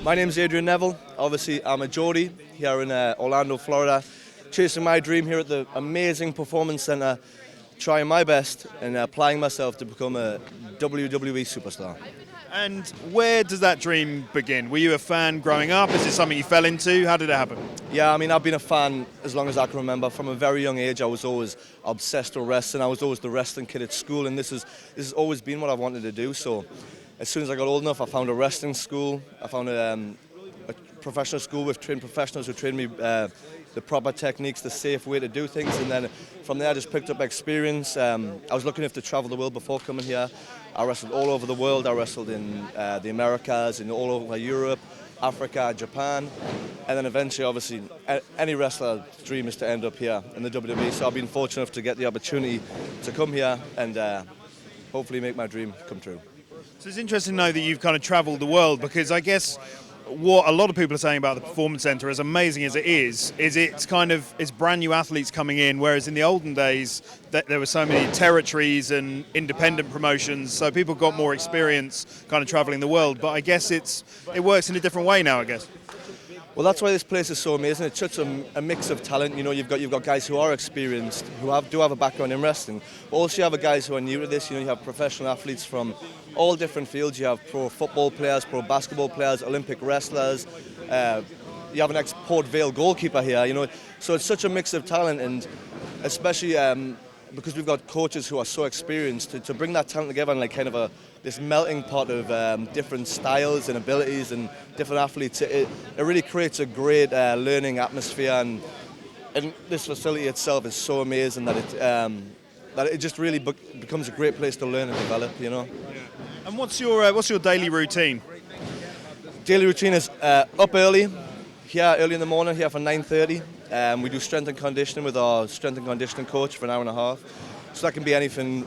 My name's Adrian Neville. Obviously, I'm a Geordie here in Orlando, Florida, chasing my dream here at the amazing Performance Center, trying my best and applying myself to become a WWE superstar. And where does that dream begin? Were you a fan growing up? Is it something you fell into? How did it happen? Yeah, I mean, I've been a fan as long as I can remember. From a very young age, I was always obsessed with wrestling. I was always the wrestling kid at school, and this has always been what I wanted to do. So as soon as I got old enough, I found a wrestling school. I found a professional school with trained professionals who trained me the proper techniques, the safe way to do things, and then from there I just picked up experience. I was lucky enough to travel the world before coming here. I wrestled all over the world. I wrestled in the Americas, in all over Europe, Africa, Japan, and then eventually, obviously, any wrestler's dream is to end up here in the WWE. So I've been fortunate enough to get the opportunity to come here and hopefully make my dream come true. So it's interesting to know that you've kind of traveled the world, because I guess what a lot of people are saying about the Performance Center, as amazing as it is it's brand new athletes coming in, whereas in the olden days there were so many territories and independent promotions, so people got more experience kind of traveling the world. But I guess it works in a different way now, I guess. Well, that's why this place is so amazing. It's such a mix of talent. You know, you've got guys who are experienced, who do have a background in wrestling. But also you have guys who are new to this. You know, you have professional athletes from all different fields. You have pro football players, pro basketball players, Olympic wrestlers. You have an ex-Port Vale goalkeeper here. You know, so it's such a mix of talent, and especially because we've got coaches who are so experienced to bring that talent together and like kind of this melting pot of different styles and abilities and different athletes. It really creates a great learning atmosphere, and this facility itself is so amazing that it just really becomes a great place to learn and develop. You know. Yeah. And what's your daily routine? Daily routine is up early in the morning here for 9:30. We do strength and conditioning with our strength and conditioning coach for an hour and a half. So that can be anything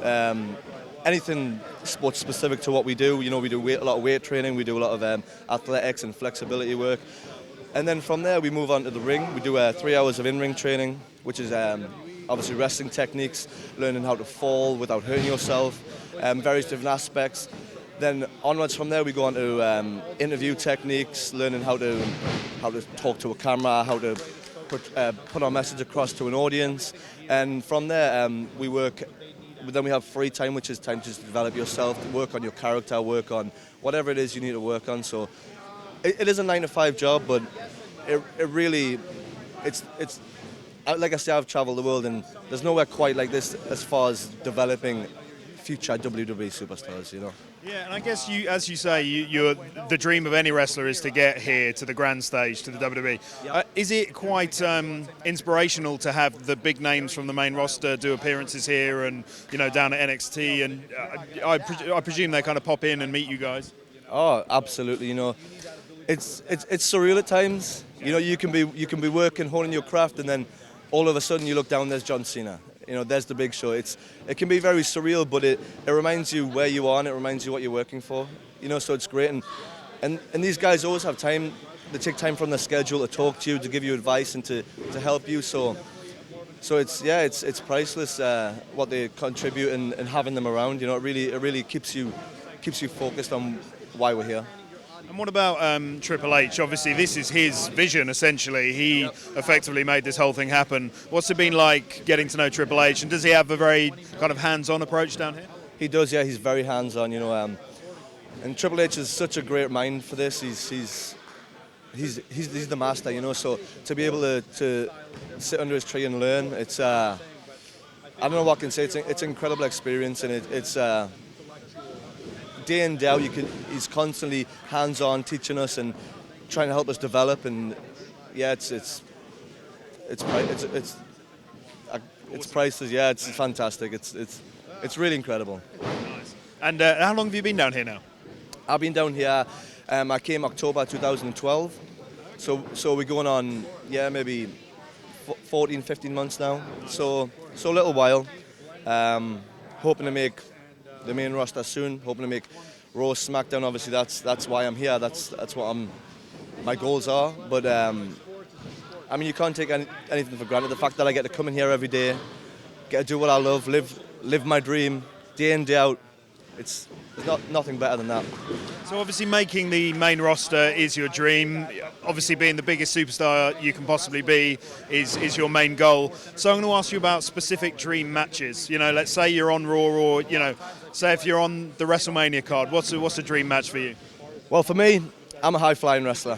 sports specific to what we do. You know, we do a lot of weight training, we do a lot of athletics and flexibility work. And then from there we move on to the ring. We do 3 hours of in-ring training, which is obviously wrestling techniques, learning how to fall without hurting yourself, various different aspects. Then onwards from there we go on to interview techniques, learning how to talk to a camera, how to put our message across to an audience. And from there we work. Then we have free time, which is time to just develop yourself, work on your character, work on whatever it is you need to work on. So it is a 9-to-5 job, but it really, it's like I say, I've traveled the world and there's nowhere quite like this as far as developing future WWE superstars, you know. Yeah, and I guess as you say, the dream of any wrestler is to get here to the grand stage, to the WWE. Yep. Is it quite inspirational to have the big names from the main roster do appearances here and, you know, down at NXT? And I presume they kind of pop in and meet you guys. Oh, absolutely. You know, it's surreal at times. You know, you can be working, honing your craft, and then all of a sudden you look down, there's John Cena. You know, there's the big show. It can be very surreal, but it reminds you where you are and it reminds you what you're working for. You know, so it's great. And these guys always have time. They take time from their schedule to talk to you, to give you advice and to help you. So it's priceless what they contribute and having them around. You know, it really keeps you focused on why we're here. And what about Triple H? Obviously, this is his vision, essentially. He effectively made this whole thing happen. What's it been like getting to know Triple H? And does he have a very kind of hands-on approach down here? He does, yeah. He's very hands-on, you know. And Triple H is such a great mind for this. He's the master, you know. So to be able to sit under his tree and learn, it's I don't know what I can say. It's an incredible experience, and it's. Day in, day out, he's constantly hands-on teaching us and trying to help us develop, and yeah, it's priceless. Yeah, it's fantastic. It's really incredible. Nice. And how long have you been down here now? I've been down here. I came October 2012, so we're going on maybe 14, 15 months now. So a little while. Hoping to make the main roster soon, hoping to make Raw, SmackDown. Obviously that's why I'm here, that's what my goals are. But I mean, you can't take anything for granted. The fact that I get to come in here every day, get to do what I love, live my dream day in, day out, it's nothing better than that. So obviously making the main roster is your dream. Obviously being the biggest superstar you can possibly be is your main goal. So I'm going to ask you about specific dream matches. You know, let's say you're on Raw, or, you know, say if you're on the WrestleMania card, what's a dream match for you? Well, for me, I'm a high-flying wrestler.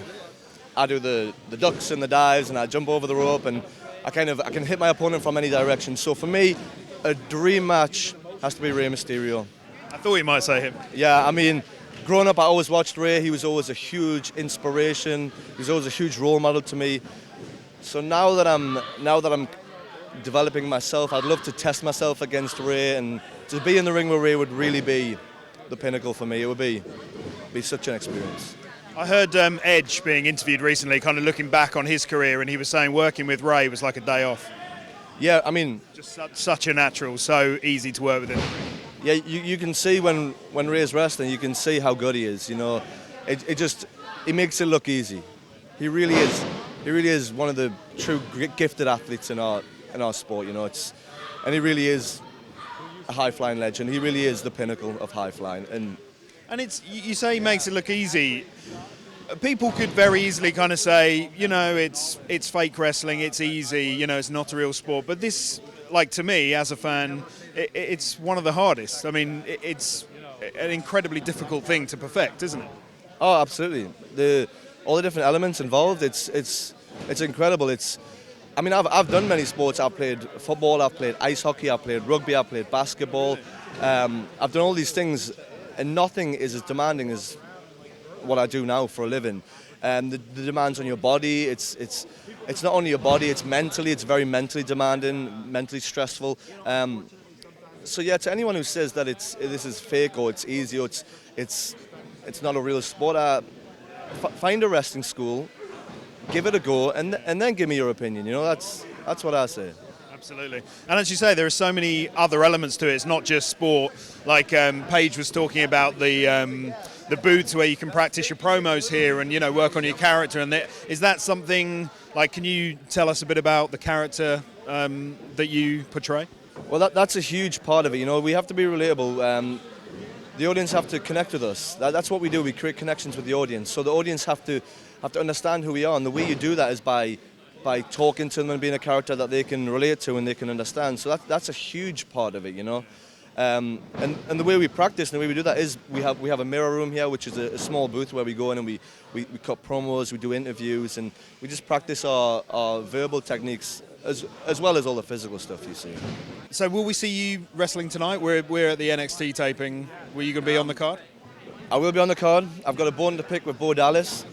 I do the ducks and the dives, and I jump over the rope, and I can hit my opponent from any direction. So for me, a dream match has to be Rey Mysterio. I thought you might say him. Yeah, I mean, growing up, I always watched Rey. He was always a huge inspiration. He was always a huge role model to me. So now that I'm developing myself, I'd love to test myself against Rey, and to be in the ring with Rey would really be the pinnacle for me. It would be such an experience. I heard Edge being interviewed recently, kind of looking back on his career, and he was saying working with Rey was like a day off. Yeah, I mean, just such a natural, so easy to work with him. Yeah, you can see when Rey's wrestling, you can see how good he is. You know, he makes it look easy. He really is. He really is one of the true gifted athletes in our sport. You know, and he really is a high flying legend. He really is the pinnacle of high flying. And it's, you say he makes it look easy. People could very easily kind of say, you know, it's fake wrestling, it's easy, you know, it's not a real sport. But this, like, to me as a fan, it's one of the hardest. I mean, it's an incredibly difficult thing to perfect, isn't it? Oh, absolutely. All the different elements involved, it's incredible. I mean, I've done many sports. I've played football, I've played ice hockey, I've played rugby, I've played basketball. I've done all these things, and nothing is as demanding as what I do now for a living. The demands on your body, it's not only your body, it's very mentally demanding, mentally stressful. So yeah, to anyone who says that this is fake or it's easy or it's not a real sport, find a wrestling school, give it a go, and then give me your opinion. You know, that's what I say. Absolutely. And as you say, there are so many other elements to it. It's not just sport. Like Paige was talking about the booths where you can practice your promos here and, you know, work on your character. And is that something, like, can you tell us a bit about the character that you portray? Well, that's a huge part of it. You know, we have to be relatable. The audience have to connect with us. That's what we do. We create connections with the audience. So the audience have to understand who we are, and the way you do that is by talking to them and being a character that they can relate to and they can understand. So that's a huge part of it, you know. And the way we practice and the way we do that is we have a mirror room here, which is a small booth where we go in and we cut promos, we do interviews, and we just practice our verbal techniques as well as all the physical stuff you see. So will we see you wrestling tonight? We're at the NXT taping. Were you going to be on the card? I will be on the card. I've got a bone to pick with Bo Dallas.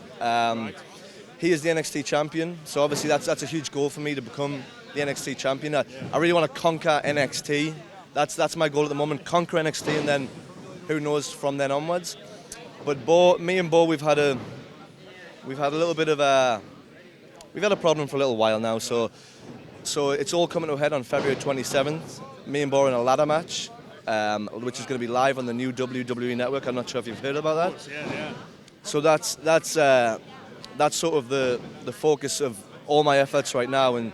He is the NXT champion, so obviously that's a huge goal for me to become the NXT champion. I really want to conquer NXT. That's my goal at the moment, conquer NXT, and then who knows from then onwards. But me and Bo, we've had a little bit of we've had a problem for a little while now. So it's all coming to a head on February 27th. Me and Bo are in a ladder match, which is going to be live on the new WWE network. I'm not sure if you've heard about that. Of course, yeah. So that's sort of the focus of all my efforts right now, and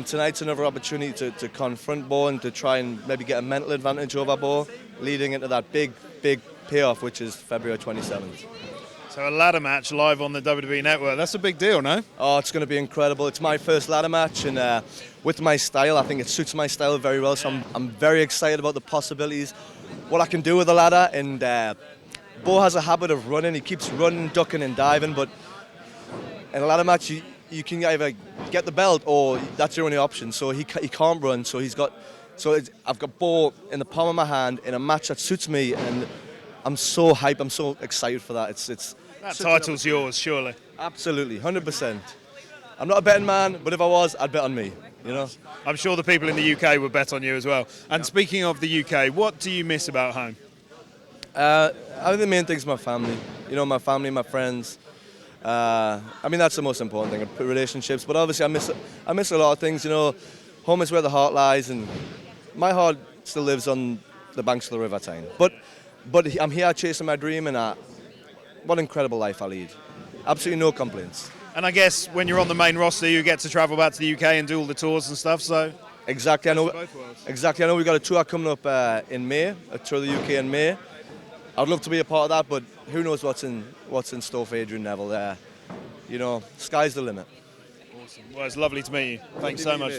tonight's another opportunity to confront Bo and to try and maybe get a mental advantage over Bo, leading into that big payoff, which is February 27th. So a ladder match live on the WWE Network, that's a big deal, no? Oh, it's going to be incredible. It's my first ladder match, and with my style, I think it suits my style very well, so I'm very excited about the possibilities, what I can do with the ladder. And Bo has a habit of running. He keeps running, ducking and diving, but in a ladder match, you can either get the belt or that's your only option. So he can't run, so I've got Bo in the palm of my hand in a match that suits me, and I'm so hyped, I'm so excited for that. That title's yours, surely. Absolutely, 100%. I'm not a betting man, but if I was, I'd bet on me, you know? I'm sure the people in the UK would bet on you as well. And speaking of the UK, what do you miss about home? I think the main thing is my family. You know, my family, my friends. I mean, that's the most important thing, relationships. But obviously, I miss a lot of things. You know, home is where the heart lies, and my heart still lives on the banks of the River Tyne. But I'm here chasing my dream, and what an incredible life I lead. Absolutely no complaints. And I guess when you're on the main roster, you get to travel back to the UK and do all the tours and stuff. So exactly, I know. Exactly, I know we've got a tour coming up in May, a tour of the UK in May. I'd love to be a part of that, but who knows what's in store for Adrian Neville there. You know, sky's the limit. Awesome. Well, it's lovely to meet you. Thanks so much.